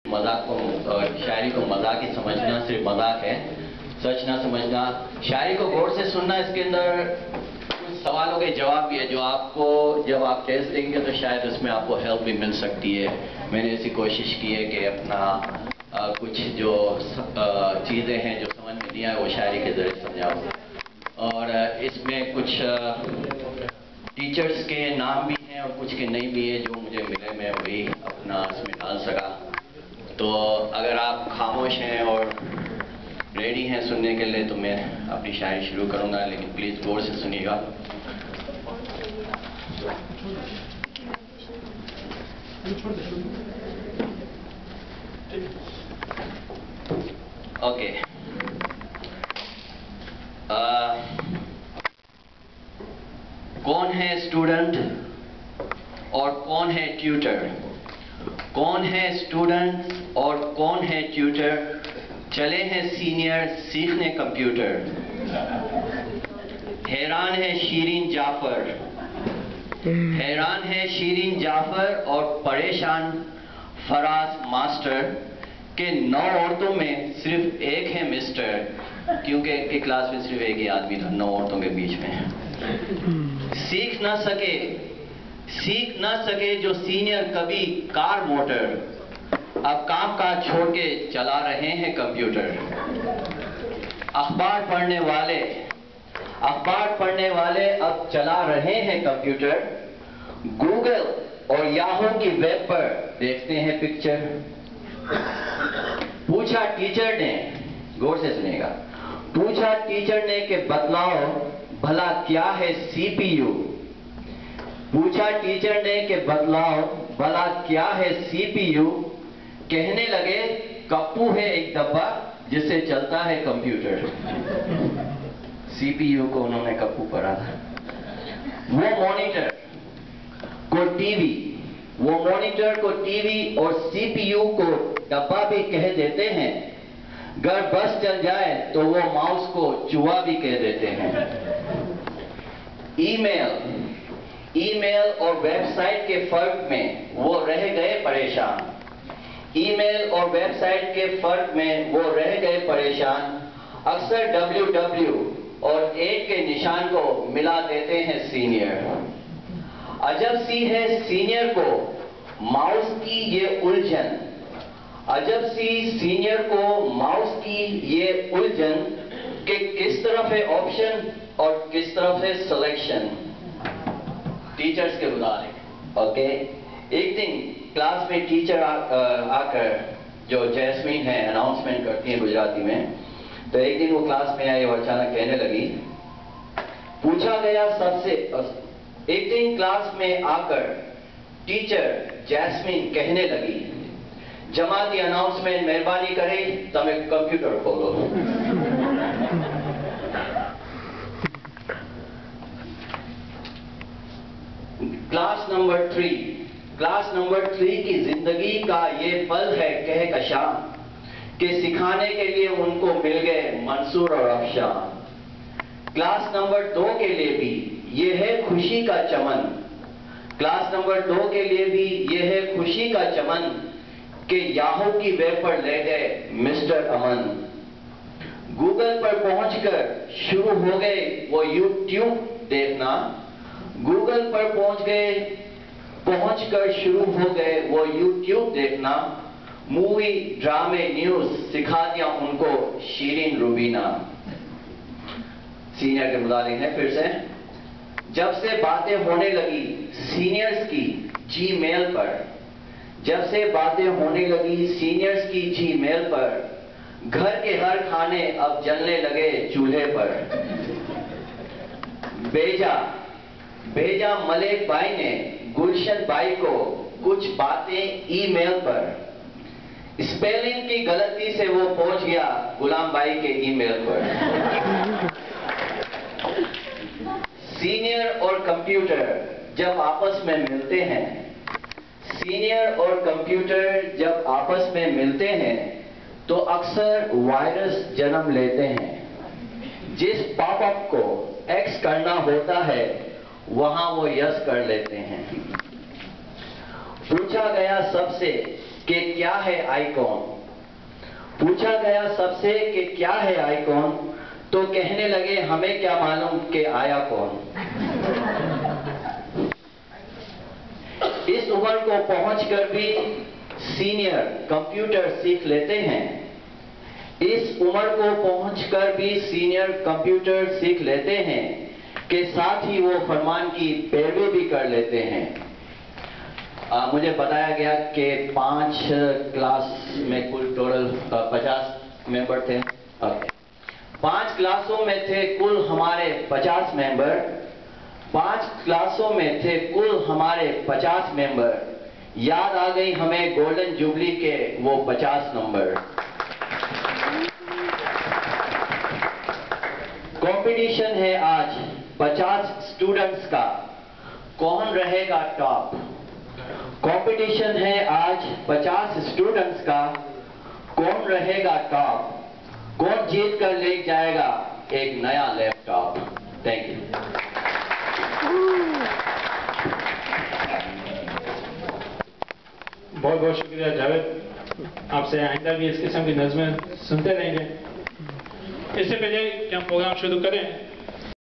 मजाक को शायरी को मजाक ही समझना सिर्फ मजाक है, सच ना समझना। शायरी को गौर से सुनना, इसके अंदर कुछ सवालों के जवाब भी है जो आपको जब आप टेस्ट देंगे तो शायद उसमें आपको हेल्प भी मिल सकती है। मैंने ऐसी कोशिश की है कि अपना कुछ जो चीज़ें हैं जो समझ में नहीं आए वो शायरी के ज़रिए समझाऊँ। और इसमें कुछ टीचर्स के नाम भी हैं और कुछ के नहीं भी है, जो मुझे मिले मैं वही अपना इसमें डाल सका। तो अगर आप खामोश हैं और रेडी हैं सुनने के लिए तो मैं अपनी शायरी शुरू करूंगा, लेकिन प्लीज़ गौर से सुनिएगा। ओके। कौन है स्टूडेंट और कौन है ट्यूटर? कौन है स्टूडेंट और कौन है ट्यूटर? चले हैं सीनियर सीखने कंप्यूटर। हैरान है शीरीन जाफर, हैरान है शीरीन जाफर और परेशान फराज मास्टर के 9 औरतों में सिर्फ एक है मिस्टर, क्योंकि इनकी क्लास में सिर्फ एक ही आदमी था 9 औरतों के बीच में। सीख ना सके जो सीनियर कभी कार मोटर, अब काम काज छोड़ के चला रहे हैं कंप्यूटर। अखबार पढ़ने वाले अब चला रहे हैं कंप्यूटर। गूगल और याहू की वेब पर देखते हैं पिक्चर। पूछा टीचर ने, गौर से सुनिएगा, पूछा टीचर ने कि बतलाओ भला क्या है सीपीयू? पूछा टीचर ने कि बतलाओ भला क्या है सीपीयू? कहने लगे कप्पू है एक डब्बा जिससे चलता है कंप्यूटर। सीपीयू को उन्होंने कप्पू पढ़ा था। वो मॉनिटर को टीवी और सीपीयू को डब्बा भी कह देते हैं। अगर बस चल जाए तो वो माउस को चूहा भी कह देते हैं। ईमेल और वेबसाइट के फर्क में वो रह गए परेशान। ईमेल और वेबसाइट के फर्क में वो रह गए परेशान। अक्सर www और 8 के निशान को मिला देते हैं सीनियर। अजब सी है सीनियर को माउस की ये उलझन, अजब सी सीनियर को माउस की ये उलझन कि किस तरफ है ऑप्शन और किस तरफ है सिलेक्शन। टीचर्स के मुताबिक ओके। एक दिन क्लास में टीचर आकर, जो जैस्मीन है, अनाउंसमेंट करती है गुजराती में, तो एक दिन वो क्लास में आई और अचानक कहने लगी, पूछा गया सबसे, एक दिन क्लास में आकर टीचर जैस्मीन कहने लगी, जमाती अनाउंसमेंट मेहरबानी करे तमे कंप्यूटर खोलो। क्लास नंबर 3 की जिंदगी का ये पल है कहकशां कि सिखाने के लिए उनको मिल गए मंसूर और अफशान। क्लास नंबर 2 के लिए भी ये है खुशी का चमन, क्लास नंबर 2 के लिए भी ये है खुशी का चमन कि याहू की वेब पर ले गए मिस्टर अमन। गूगल पर पहुंचकर शुरू हो गए वो यूट्यूब देखना, गूगल पर पहुंचकर शुरू हो गए वो यूट्यूब देखना। मूवी ड्रामे न्यूज सिखा दिया उनको शीरीन रूबीना। सीनियर के मुताबिक है फिर से, जब से बातें होने लगी सीनियर्स की जीमेल पर, जब से बातें होने लगी सीनियर्स की जीमेल पर, घर के हर खाने अब जलने लगे चूल्हे पर। भेजा मलिक भाई ने गुलशन भाई को कुछ बातें ईमेल पर, स्पेलिंग की गलती से वो पहुंच गया गुलाम भाई के ईमेल पर। सीनियर और कंप्यूटर जब आपस में मिलते हैं, सीनियर और कंप्यूटर जब आपस में मिलते हैं तो अक्सर वायरस जन्म लेते हैं। जिस पॉपअप को एक्स करना होता है वहां वो यस कर लेते हैं। पूछा गया सबसे کہ کیا ہے آئیکن. پوچھا گیا سب سے کہ کیا ہے آئیکن تو کہنے لگے ہمیں کیا معلوم کہ آیا کون. اس عمر کو پہنچ کر بھی سینئر کمپیوٹر سیکھ لیتے ہیں. اس عمر کو پہنچ کر بھی سینئر کمپیوٹر سیکھ لیتے ہیں کہ ساتھ ہی وہ فرمان کی پیروی بھی کر لیتے ہیں. مجھے بتایا گیا کہ 5 کلاس میں کل ٹوٹل 50 ممبر تھے. 5 کلاسوں میں تھے کل ہمارے 50 ممبر. 5 کلاسوں میں تھے کل ہمارے 50 ممبر. یاد آ گئی ہمیں گولڈن جوبلی کے وہ 50 نمبر. کمپٹیشن ہے آج 50 اسٹوڈنٹس کا, کون رہے گا ٹاپ. کمپٹیشن ہے آج 50 اسٹوڈنٹس کا, کون رہے گا ٹاپ. کون جیت کر لے جائے گا ایک نیا لیپ ٹاپ. Thank you. بہت بہت شکریہ جاوید. آپ سے آئندہ بھی اس قسم کی نظمیں سنتے رہیں گے. اس سے پہلے کہ ہم پروگرام شروع کریں